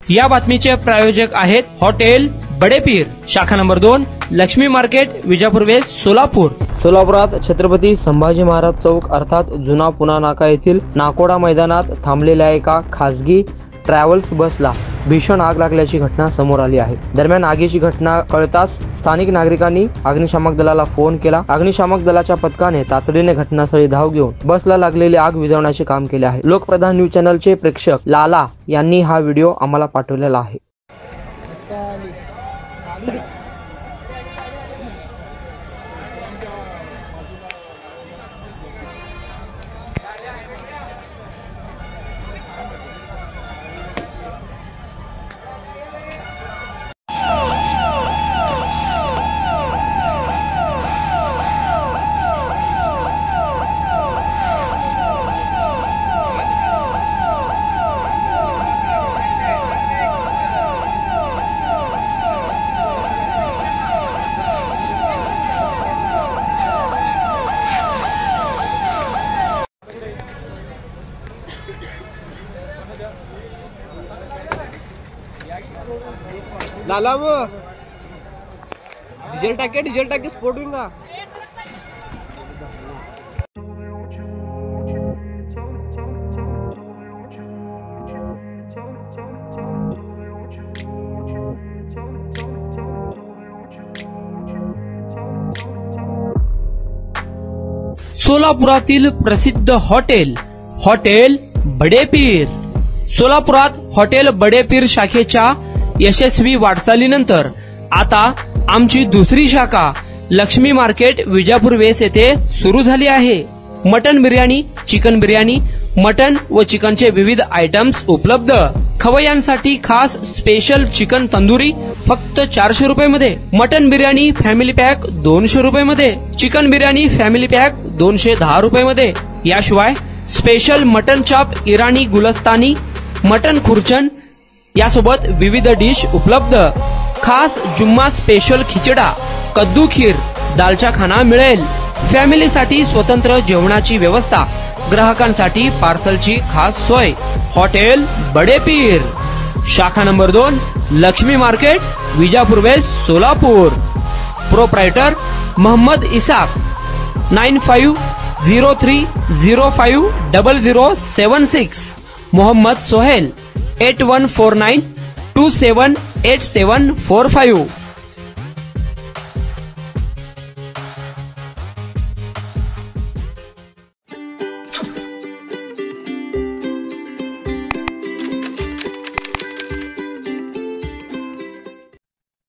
या बातमीचे प्रायोजक आहेत हॉटेल बडेपीर, शाखा number 2, Laxmi market, Vijapur west, Solapur. सोलापुरात छत्रपती संभाजी महाराज चौक अर्थात जुना पुणा नाका येथील नाकोडा मैदानात थांबलेल्या एका खासगी ट्रॅव्हल्स बसला भीषण आग लागल्याची घटना समोर आली आहे। दरम्यान आगीची घटना कळताच स्थानिक नागरिकांनी अग्निशामक दलाला फोन केला। अग्निशामक दलाच्या पथकाने तातडीने घटनास्थळी धाव घेऊन बसला लागलेली आग विझवण्याचे काम केले आहे। लोकप्रधान न्यूज चॅनलचे प्रेक्षक लाला यांनी हा व्हिडिओ आम्हाला पाठवलेला आहे। लाला वो डीजल टाके स्पोर्ट होगा। सोलापुरातील प्रसिद्ध हॉटेल बडेपीर। सोलापुरात हॉटेल बडेपीर शाखेच्या यशस्वी वाटचालीनंतर आता आमची दुसरी शाखा लक्ष्मी मार्केट, विजापूर वेस्ट येथे सुरू झाली आहे। Mutton biryani, chicken biryani, mutton व चिकनचे विविध आयटम्स उपलब्ध। खवय्यांसाठी खास स्पेशल चिकन तंदुरी फक्त 400 रुपये मध्ये, मटन बिर्याणी फॅमिली पॅक 200 रुपये मध्ये, चिकन बिर्याणी फॅमिली पॅक 210 रुपये मध्ये। याशिवाय स्पेशल मटन चाप, इराणी गुलस्तानी, मटन खुर्चन यासोबत विविध डिश उपलब्ध। खास जुम्मा स्पेशल खिचडा, कद्दू खीर, दालचा खाना मिळेल। फॅमिलीसाठी स्वतंत्र जेवणाची व्यवस्था, ग्राहकांसाठी पार्सलची खास सोय। हॉटेल बडेपीर, शाखा number 2, Laxmi market, Vijapur west, Solapur. Proprietor Mohammed Isaq, 9503050076। Mohammed Sohail, 8149278745।